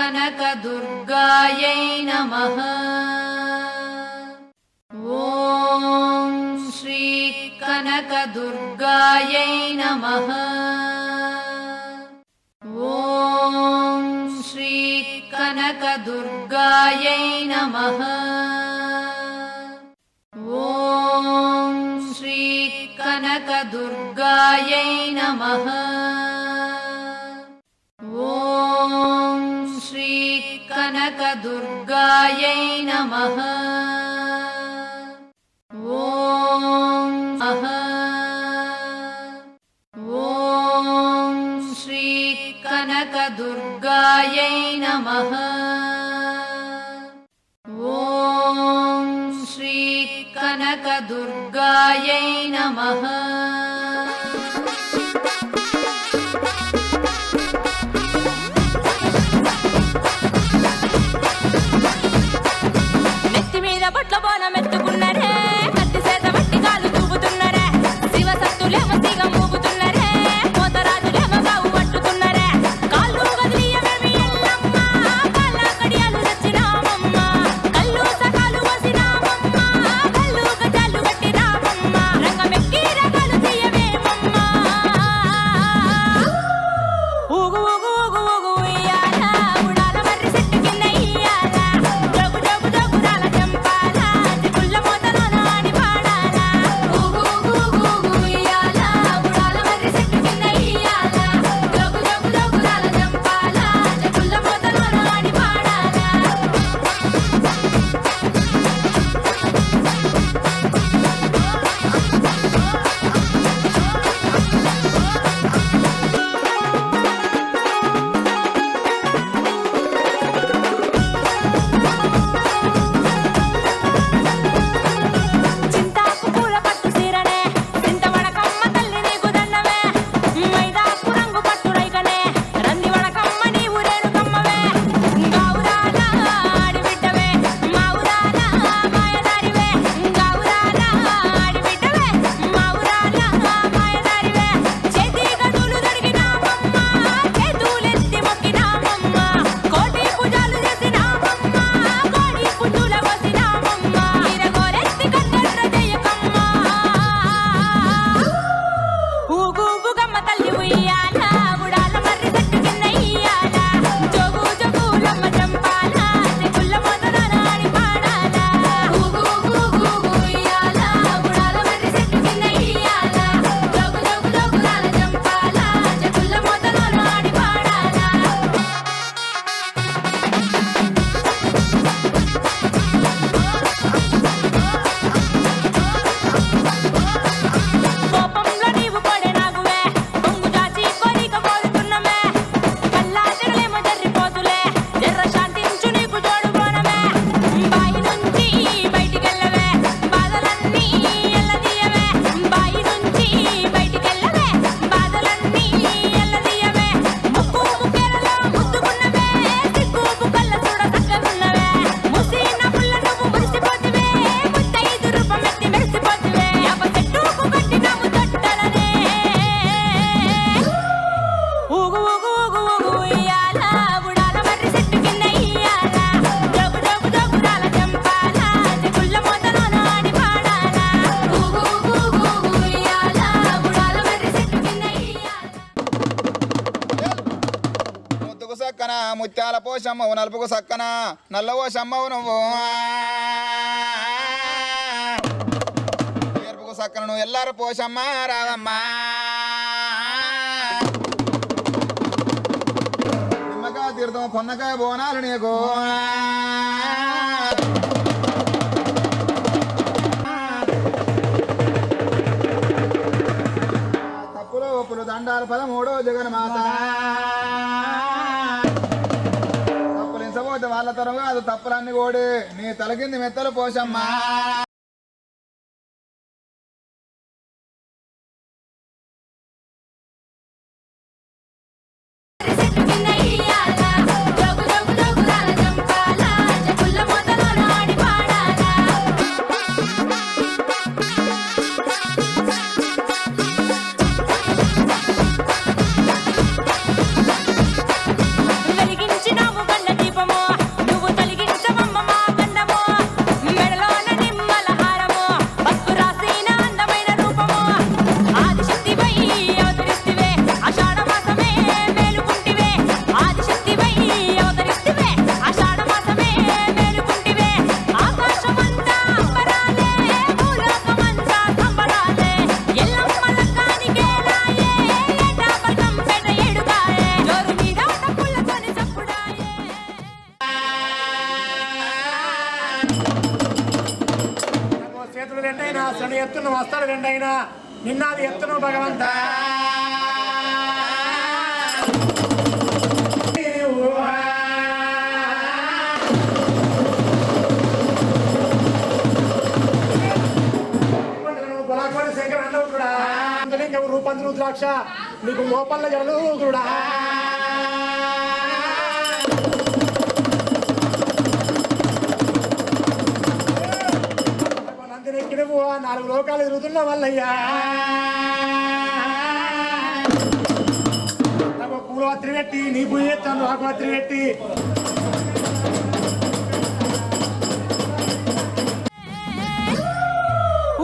కనకదుర్గాయై నమః. ఓం శ్రీ కనకదుర్గాయై నమః. ఓం శ్రీ కనకదుర్గాయై నమః. ఓం శ్రీ కనకదుర్గాయై నమః. ఓం శ్రీ కనకదుర్గాయై నమః. ఓం ఓం శ్రీ కనకదుర్గాయై నమః. ఓం శ్రీ కనకదుర్గాయై నమః. నెత్తి మీద బొట్ల బోనం ఎత్తుకున్నరే, కత్తి చేత బట్టి కాలు తూగుతున్నరే, శివ సత్తులేమో తీగ మూగుతున్నరే, పోతరాజులేమో గావు పట్టుతున్నరే, కాళ్ళు వదిలియమేమి ఎల్లమ్మ, కాళ్ళ కడియాలు తెచ్చినామమ్మ, కళ్ళు సకాలు వసినామమ్మ, కళ్ళు గజాలు కట్టినామమ్మ, రంగమెక్కి రకాలు తీయవేమమ్మ. ఊగు ఊగు ఊగు ఊగు ఉయ్యాల, ఉడాల మర్రి చెట్టు కింద ఇయ్యాల, జోగు జోగు జోగురాల జంపాల, చిగుళ్ళ మోతలోన ఆడి పాడాల. ఊగు ఊగు ఊగు ఉయ్యాల, ఉడాల మర్రి చెట్టు కింద ఇయ్యాల, జోగు జోగు జోగురాల జంపాల, చెకుళ్ళ మోతలోన ఆడి పాడాల. చింతాకు పూల పట్టు సీరనే, చింతవడకమ్మ తల్లి నీకు దండమే, మైదాకు రంగు పట్టు రైకనే, రంది వడకమ్మ నీవు రేణుకమ్మవే, గావురాల ఆడిబిడ్డవే, మావురాల మాయదారివే, గావురాల ఆడిబిడ్డవే, మావురాల మాయదారివే, చేతి గదులు దొరికినామమ్మ, చేతులెత్తి మొక్కినామమ్మ, కోటి పూజలు చేసినామమ్మ, కోడి పుట్టుల వసినామమ్మ, ఇరగోరెత్తి కన్నెర్ర చేయకమ్మ. ఊగు ఊగుగమ్మ తల్లి ఉయ్యాల, ఉడాల మర్రి చెట్టు కింద ఇయ్యాల, జోగు జోగులమ్మ జంపాల, చిగుళ్ళ మోతలోన ఆడి పాడాల. ఊగు ఊగు ఊగు ఉయ్యాల, ఉడాల మర్రి చెట్టు కింద ఇయ్యాల, జోగు జోగు జోగురాల జంపాల, చెకుళ్ళ మోతలోన ఆడి పాడాల. కోపంలో నీవు కొడే నాగువే, కొంగు చాచి కోరిక కోరుతున్నమే, కల్లా జగలేమో జర్రిపోతులే, జర్ర శాంతించు నీకు జోడు బోనమే, బాయి నుంచి బయటికెళ్ళవే, బాధలన్నీ ఎల్లదీయవే, బాయి నుంచి బయటికెళ్ళవే, బాధలన్నీ ఎల్లదీయవే, ముక్కు ముక్కెరలో ముద్దుకున్నవే, సిగ్గు బుగ్గల చూడ చక్కగున్నవే, ముసిన పుల్ల నువ్వు మురిసిపోతివే, ముత్తైదు రూపమెత్తి మెరిసిపోతివే, అవ చెట్టుకు కట్టినాము తొట్టలనే. ఊగు ఊగు ఊగు ఊగు ఉయ్యాల, ఉడాల మర్రి చెట్టు కింద ఇయ్యాల, జోగు జోగు జోగురాల జంపాల, చిగుళ్ళ మోతలోన ఆడి పాడాల. ఊగు ఊగు ఊగు ఉయ్యాల, ఉడాల మర్రి చెట్టు కింద ఇయ్యాల. ముద్దుకు సక్కన ముత్యాల పోషమ్మవు, నలుపుకు సక్కన నల్ల పోషమ్మవు నువ్వు, ఏర్పుకు సక్కన నువ్వు ఎల్లారు పోషమ్మ రావమ్మా. నిమ్మకాయ తీర్థం పొన్నకాయ బోనాలు నీకు, తప్పులు ఒప్పులు దండాలు 13 జగన్మాత. తప్పులించబోతే వాళ్ళ తరం కాదు, తప్పులన్నీ ఓడి నీ తలకింది మెత్తలు పోషమ్మా. చెట్టు కింద ఇయ్యాల, జోగు జోగు జోగురాల జంపాల, చెకుళ్ళ మోతలోన ఆడి పాడాల. వెలిగించినాము గండ ఎత్తును వస్తాడు రెండైనా నిన్నది ఎత్తును భగవంత బొలాకోడి శంకర్ అన్నవు కూడా రూపంది రుద్రాక్ష నీకు మోపల్ల జలు కూడా నందినెక్కినవు 4 లోకాలు తిరుగుతున్న వల్లయ్యా నాకు పూలవత్రి పెట్టి నీ పూజ చేస్తాను ఆకువత్రి పెట్టి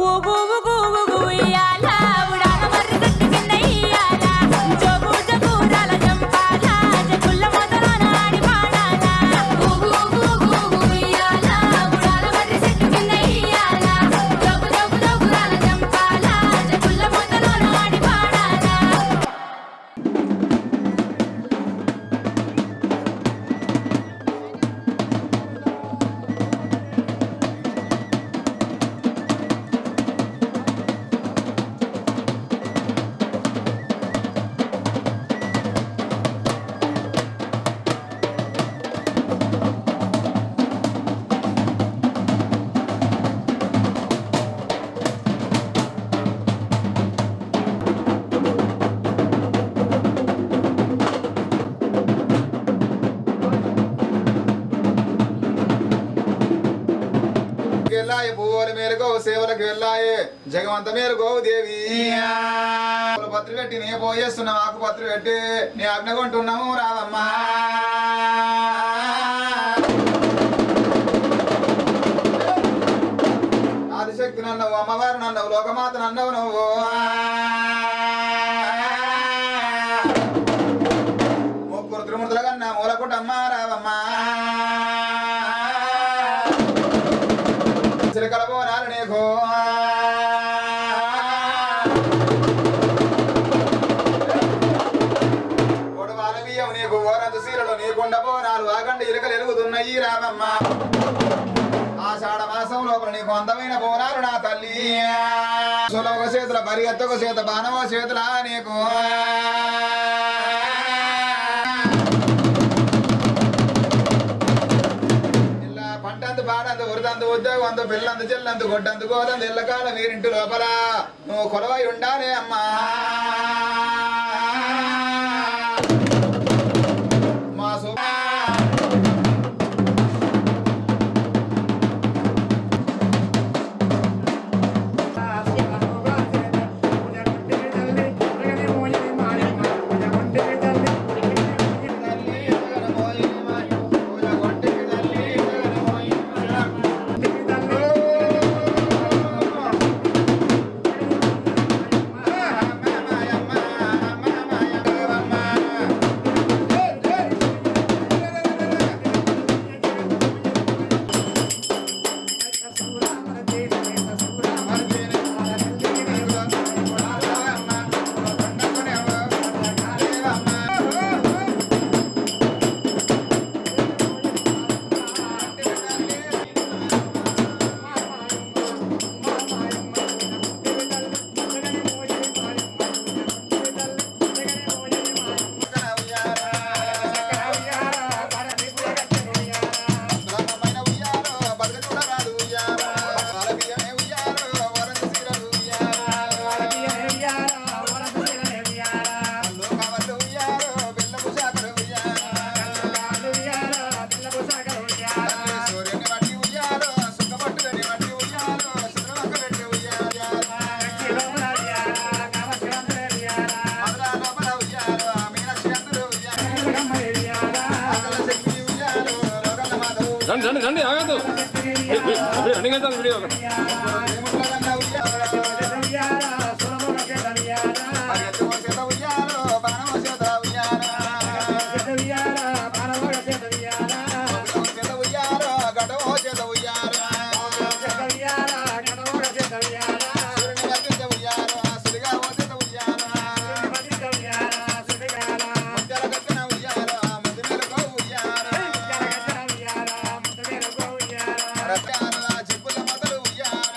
ఊగు ఊగు ఊగు ఉయ్యాల ఉడాల మర్రి చెట్టు కింద ఇయ్యాల జోగు జగూరాల జంపాల జగుల్ల మొదలన ఆడి పాడాల ఊగు ఊగు ఊగు ఉయ్యాల ఉడాల మర్రి చెట్టు కింద ఇయ్యాల జోగు జోగు జోగురాల జంపాల జగుల్ల మొదలన ఆడి పాడాల వెళ్ళాయి పువ్వులు మేలుకో సేవలకు వెళ్ళాయి జగమంత మేలుకో దేవి పత్రి పెట్టి నీ పోయేస్తున్నావు ఆకు పత్రి పెట్టి నీ అగ్నగొంటున్నాము రావమ్మా ఆదిశక్తి నన్నవు అమ్మవారు నన్నవు లోకమాత నన్నవు నువ్వు ముగ్గురు త్రిమూర్తుల కన్నా మూలకుటమ్మ రావమ్మా కలబోనాలు నీకు కొడవాల బియ్యం నీకు ఓరంత సీరలు నీకుండ బోనాలు ఆగండి ఇలుకలు ఎలుగుతున్నాయి రామమ్మ ఆషాఢ మాసం లోపల నీకు అందమైన బోనాలు నా తల్లి సులభ చేతుల పరిగెత్తొక చేత బాణవ చేతుల నీకు పంటంత పాడంత ఉరదంత ఉద్యోగం అంత పిల్లంత చెల్లంత గొడ్డంత గోదంత ఇళ్ళకాల వీరింటి లోపల నువ్వు కొలవై ఉండాలి అమ్మా మా రండి రండి రండి ఆగదు రన్నింగ్ అవుతుంది వీడియో చెప్పుల మొదలు ఉయ్యాల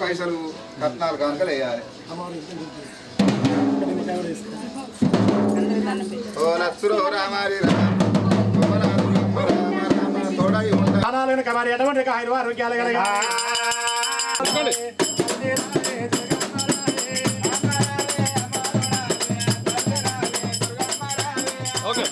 పైసలు కట్నాలు కానుకలు వేయాలి. ఓ లచ్చురో రామారి తోడై ఉంటా ప్రాణాలను కమారి ఎటువంటి ఆయన ఆరోగ్యాలు కలగా చెప్పండి. ఓకే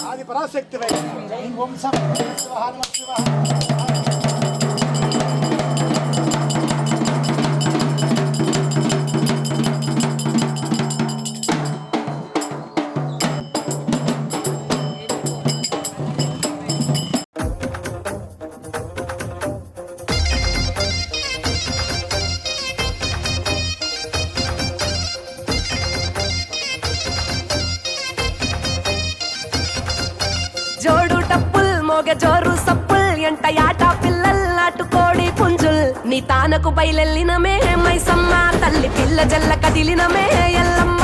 ఆది పరాశక్తి వై వంశం జోడు టప్పుల్ మోగ జోరు సప్పుల్ ఎంట యాట పిల్లల్ నాటుకోడి పుంజుల్ నీ తానకు బయలెల్లినమే మైసమ్మ తల్లి పిల్ల జల్ల కదిలినమే ఎల్లమ్మ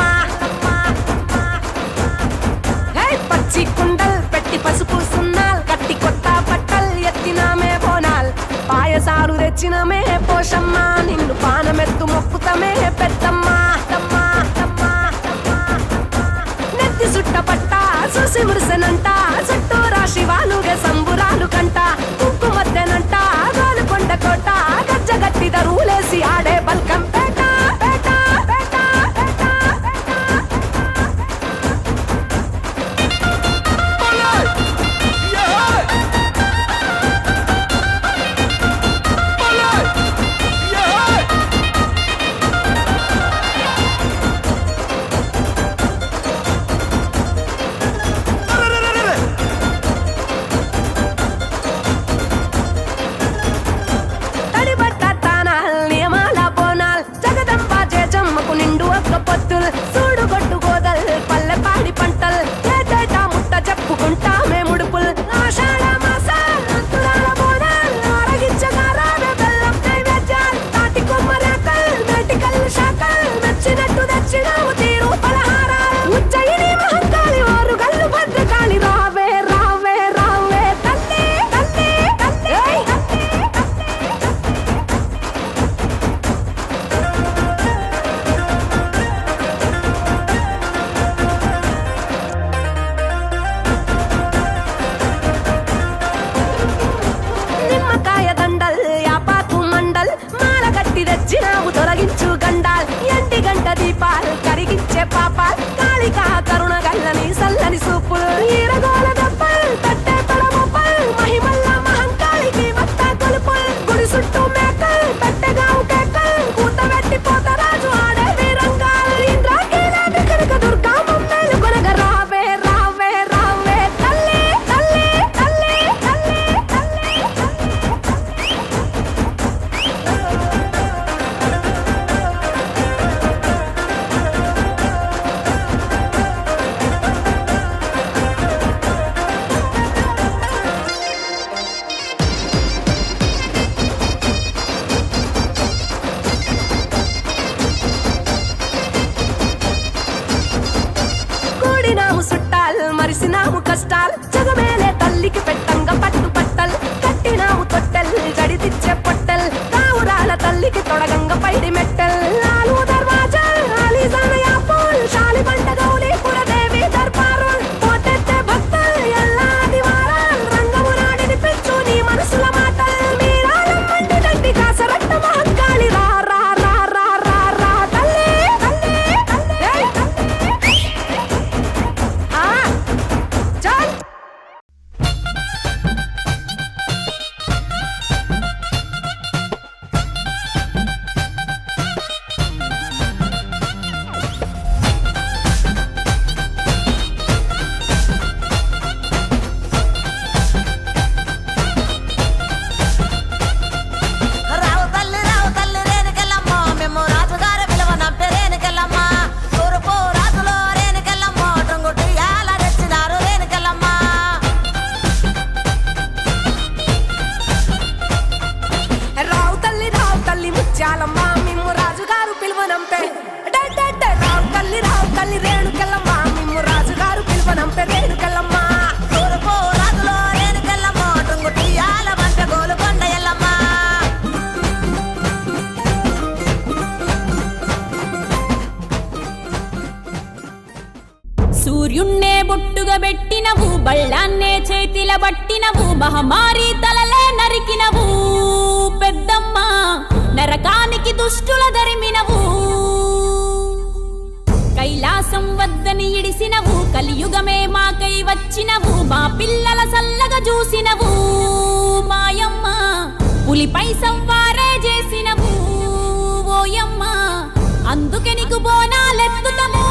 హే పచ్చి కుండల్ పెట్టి పసుపు సున్నాల్ కట్టి కొత్త బట్టల్ ఎత్తినామే బోనాల్ పాయసారు తెచ్చినమే పోషమ్మ నిన్ను పానమెత్తు మొక్కుతమే పెద్దమ్మ నెత్తి సుట్ట పట్ట చూసి మురిసెనంట చుట్టూ రాశి వాలుగే సంబురాలు కంట ఉక్కు మద్దెనంట గాలుకొండ కోట గజ్జగట్టి దరువులేసి ఆడే బల్కం పేట పేట పేట పొత్తులు సూడు గొట్టు గోదల్ పల్లె పాడి పంటల్ ఏటేటా ముట్ట చెప్పుకుంటామే ముడుపుల్ ఆషాఢ మాసాల బోనాల్ ఆరగించగారామే బెల్లం నైవేద్యాల్ తాటి కొమ్మరేకల్ మేటికల్ శాఖల్ మెచ్చినట్టు తెచ్చినాము తీరు పలహారాలు ఉజ్జయిని మహంకాళి వారు గల్లు భద్రకాళి రావే రావే రావే తల్లి తల్లి తల్లి నిమ్మకాయ దండల్ యాపాకు మండల్ మాల కట్టి తెచ్చినావు తొలగించు గండాల్ ఎంటి గంట దీపాల్ కరిగించే పాపాల్ కాళికా కరుణ గల్లని సల్లని సూపులు ఈరగోల దప్పల్ తట్టే తొడముపల్ మహిమల్ల మహంకాళికి మత్త కొలుపుల్ గుడి చుట్టూ మేకల్ పెట్టెగావు కేకల్ కూత వెట్టి పోతరాజు ఆడే వీరంగాల్ ఇంద్రాకీలాంటి కనక దుర్గా మమ్మేలు కొనగ రావే రావే రావే తల్లి తల్లి తల్లి తల్లి తల్లి కూడినాము సుట్టాల్ మరిసినాము కష్టాల్ జగమేలే తల్లికి పెట్ట బళ్ళాన్నే చేతిల బట్టినవు మహమారి తలలే నరికినవు పెద్దమ్మ నరకానికి దుష్టుల దరిమినవు కైలాసం వద్దని ఇడిసినవు కలియుగమే మాకై వచ్చినవు మా పిల్లల సల్లగా చూసినవు మాయమ్మ పులిపై సవ్వారే చేసినవు ఓయమ్మ అందుకే నీకు బోనాలెత్తుతము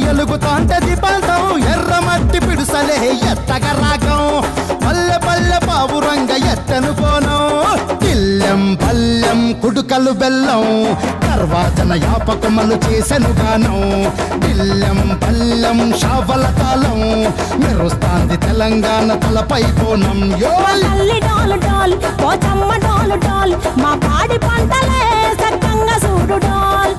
ఎలుగుతాంటే దీపాంతం ఎర్రమట్టి పిడుసలే ఎత్తగ రాగం పల్లె పల్లె పావురంగ ఎత్తను పోనం ఇల్లెం పల్లెం కుడుకలు బెల్లం తర్వాతన యాపకమలు చేసెను గానం ఇల్లెం పల్లెం షావల తాళం మెరుస్తాంది తెలంగాణ తలపై కోణం మా పాడి పంటలే సక్కంగా చూడు డాల్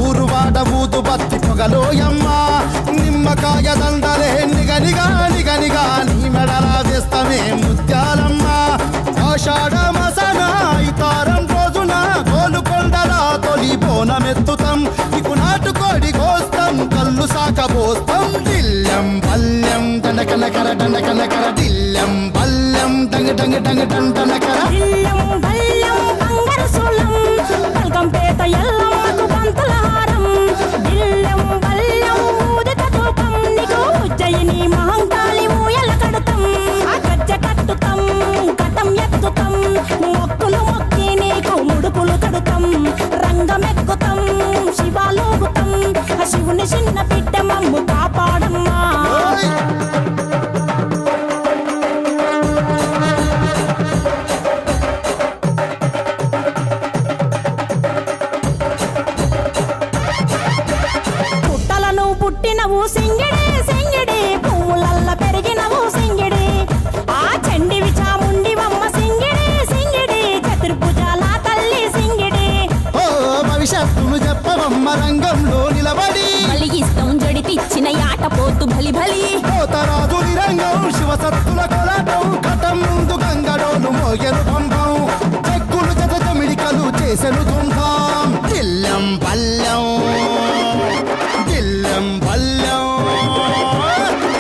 ఊరువాడ ఊదు బత్తి పొగలోయమ్మ నిమ్మకాయ దండలే నిగనిగా నిగనిగా నీ మెడల వేస్తమే ముత్యాలమ్మ ఆషాఢ మసన ఇతారం రోజున గోలుకొండల తొలి బోనమెత్తుతాం నీకు నాటుకోడి కోస్తాం కళ్ళు సాకబోస్తాం దిల్లెం పల్లెం దండకనకర దండకనకర దిల్లెం పల్లెం డంగ డంగ డంగ డండనకర పేట ఎల్లమ్మకు పంతుల హారం దిల్లెం బల్లెం ఊదిత ధూపం నీకు ఉజ్జయిని మహంకాళి ఊయల కడతాం గజ్జ కట్టుతాం కటం ఎత్తుతాం మొక్కులు మొక్కి నీకు ముడుపులు కడుతాం రంగమెక్కుతాం శివాలోగుతాం శివుని చిన్న బిడ్డ మమ్ము కాపాడమ్మా పుట్టినవు సింగిడి సింగిడి పువ్వులల్ల పెరిగినవు సింగిడి ఆ చండివి చాముండివమ్మ సింగిడి సింగిడి చతుర్భుజాల తల్లి సింగిడి ఓ భవిష్యత్తును చెప్పవమ్మ రంగంలో నిలబడి బలిగిస్తాం జడితిచ్చిన యాట పోతు బలి బలి పోతరాజు రంగం శివసత్తుల కొలాటం కటం ముందు గంగడోలు మోగెను పంపం చెక్కులు జత జమిడికలు చేసెను తుంటాం దిల్లెం పల్లెం దిల్లెం పల్లెం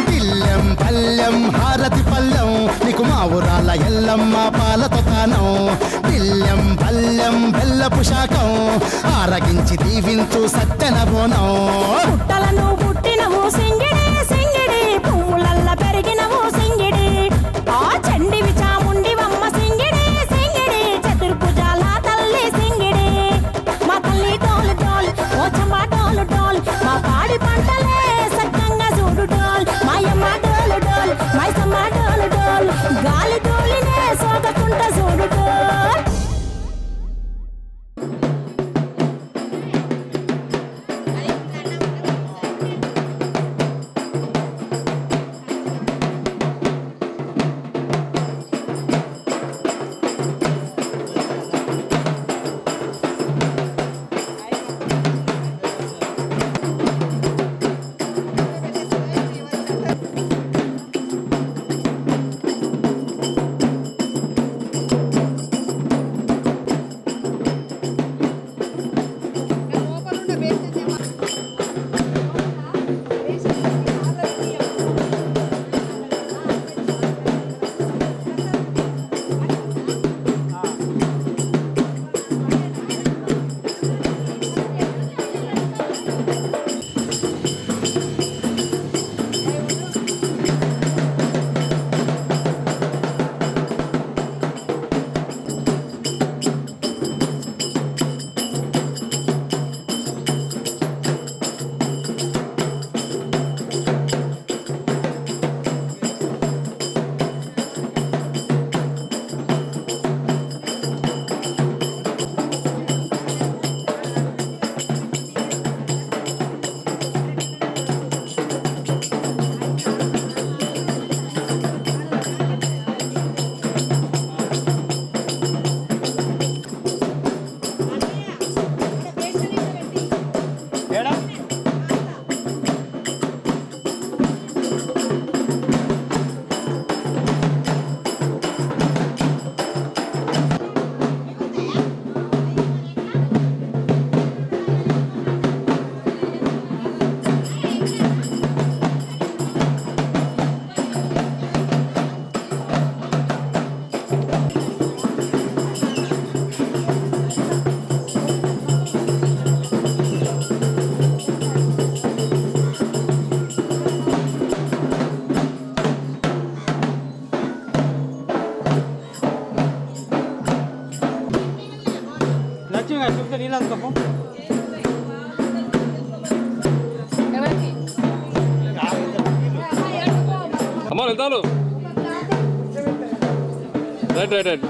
దిల్లెం పల్లెం హారతి పల్లెం నీకు మా ఊరాల ఎల్లమ్మ పాలతో తానం దిల్లెం పల్లెం బెల్లపు శాఖం ఆరగించి దీవించు సత్తెన బోనం పుట్టలను పుట్టినవు సింగిడి సింగిడి పువ్వులల్ల పెరిగినవు సింగిడి ఆ చండివి చాముండివమ్మ సింగిడి సింగిడి చతుర్భుజాల తల్లి సింగిడి మా తల్లి డోలు డోల్ ఓ చంబా డోలు డోల్ మా పాడి పంటలే సక్కంగా చూడు డోల్ మాయమ్మ డోలు డోల్ మైసమ్మ డోలు డోల్ గాలి డోలినే సోగకుంట చూడు డోల్ నీళ్ళు అందుకోపో. అమ్మా వెళ్తాను. Right right right.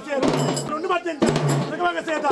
చేరు రెండు మధ్య చేత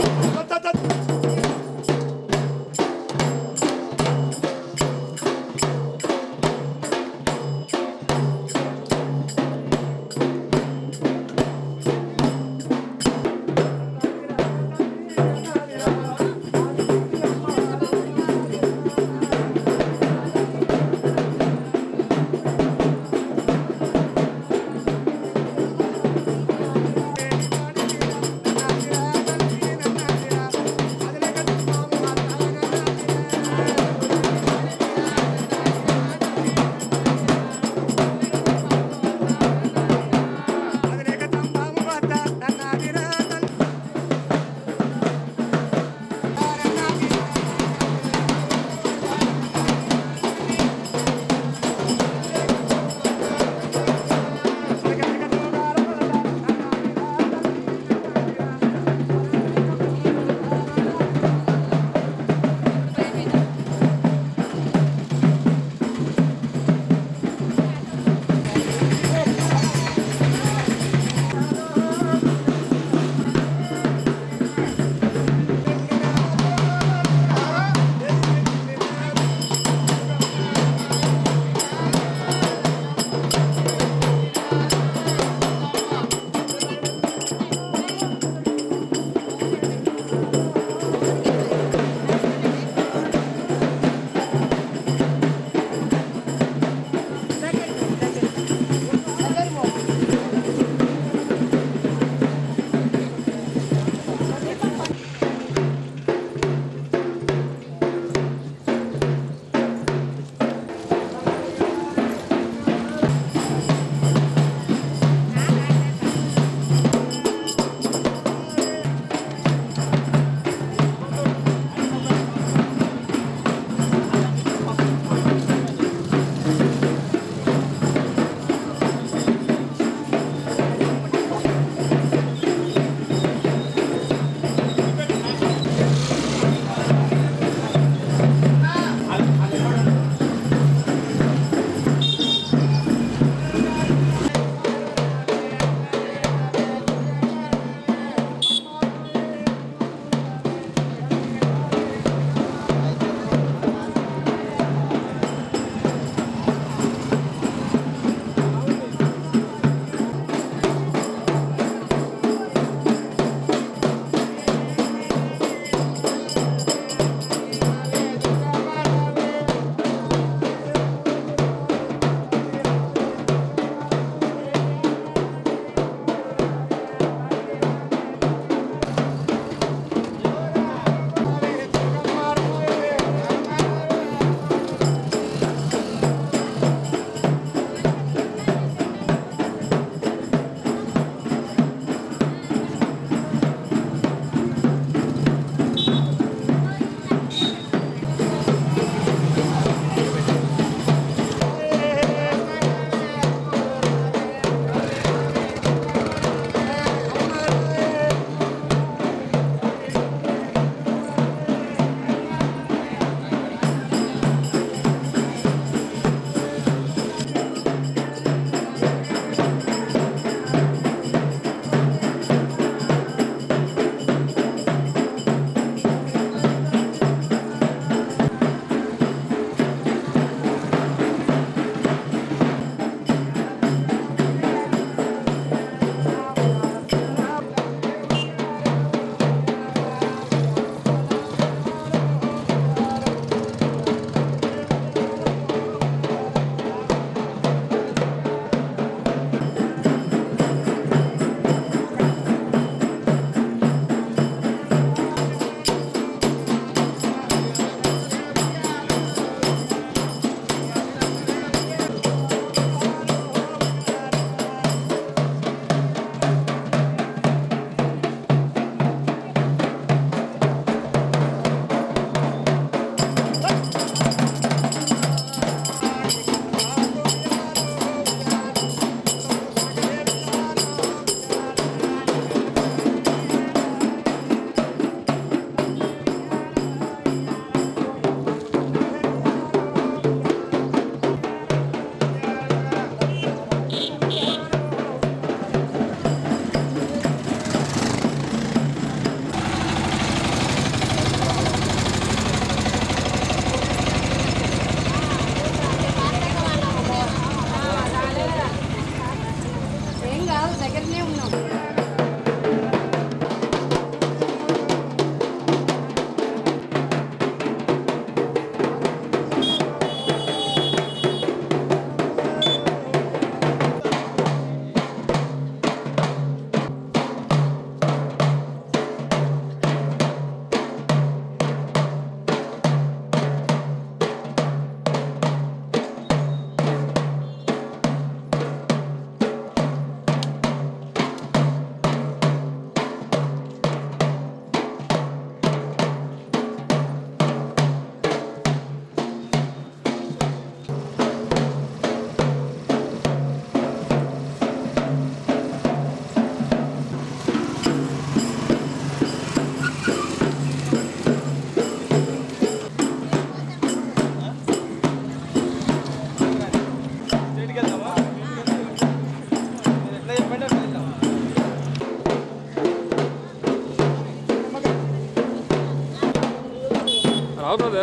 అవుతుంది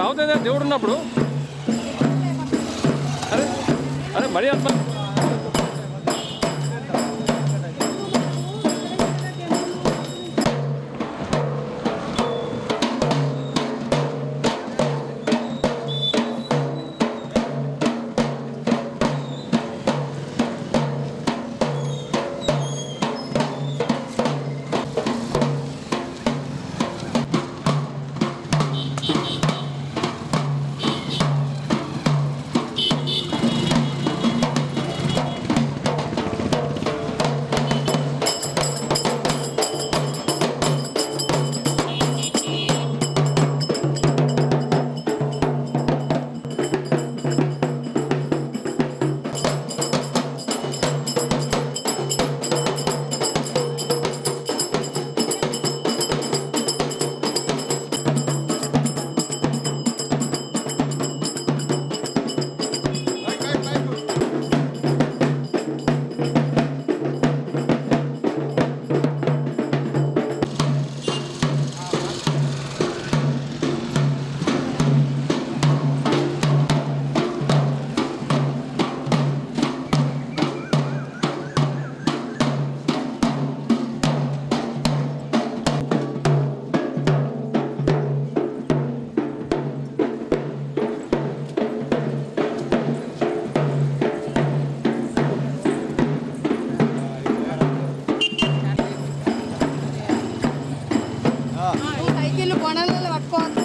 అవుతుంది దేవుడు ఉన్నప్పుడు అరే అరే మరీ అంత సైకిల్ కొనాలి పట్టుకోవాలి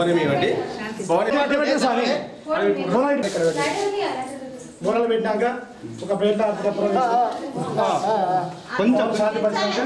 భవనం ఇవ్వండి. స్వామి బోనాలు పెట్టినాక ఒక ప్లేట్ కొంచెం శాంతి పరిచాక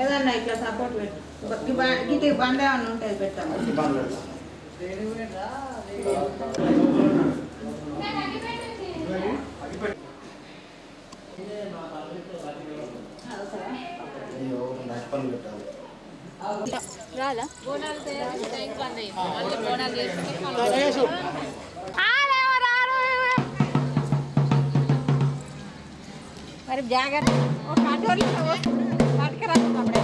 ఏదన్నా ఇట్లా సపోర్ట్ పెట్టు గిటి బండ ఏమన్నా ఉంటుంది పెడతాము రాదా బోనాలు తయారు టైం పని మళ్ళీ బోనాలు చేసుకుంటే మరి జాగ్రత్త ఒక కటోర్లు పట్టుకురా అప్పుడే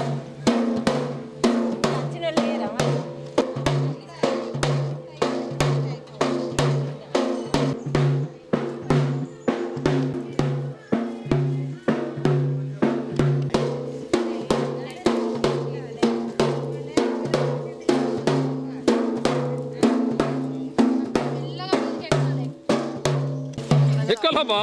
వచ్చిన లేరా మరి ఎక్కలమ్మా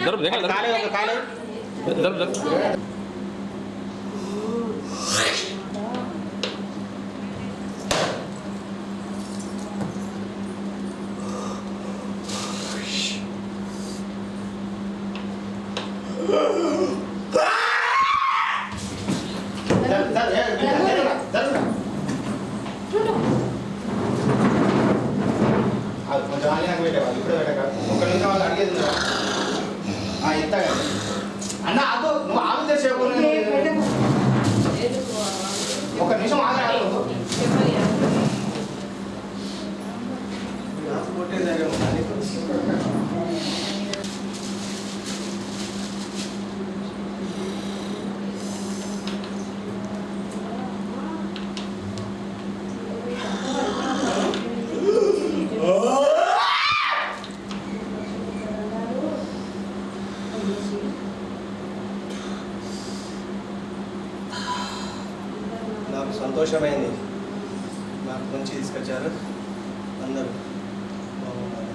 జరుపు జరుపు కాలే ఒక కాలే జరుపు జరుపు కొంచెం ఆలినాక పెట్టేవాళ్ళు ఇప్పుడు పెట్టక ఒక నిమిషం వాళ్ళు అడిగేది ఉందా? ఇంత అన్న అదో నువ్వు ఆమె చేయకూడదు ఒక నిమిషం ఆగరాదు నాకు సంతోషమైంది నాకు మంచి తీసుకొచ్చారు అందరూ బాగున్నారు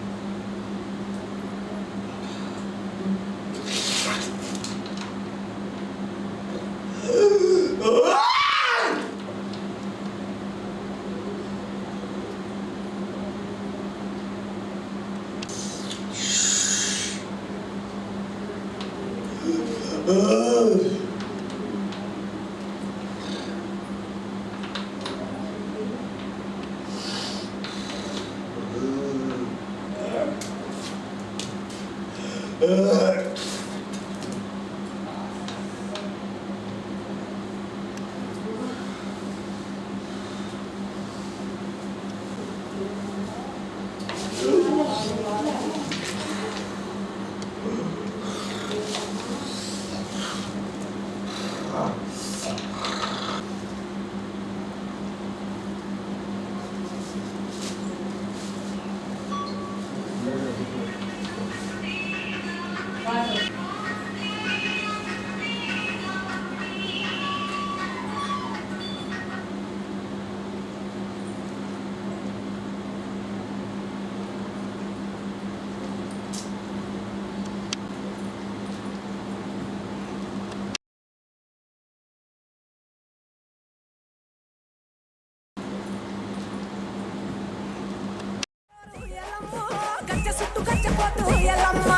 గచ్చ సుట్టు గచ్చపోతూ ఎల్లమ్మ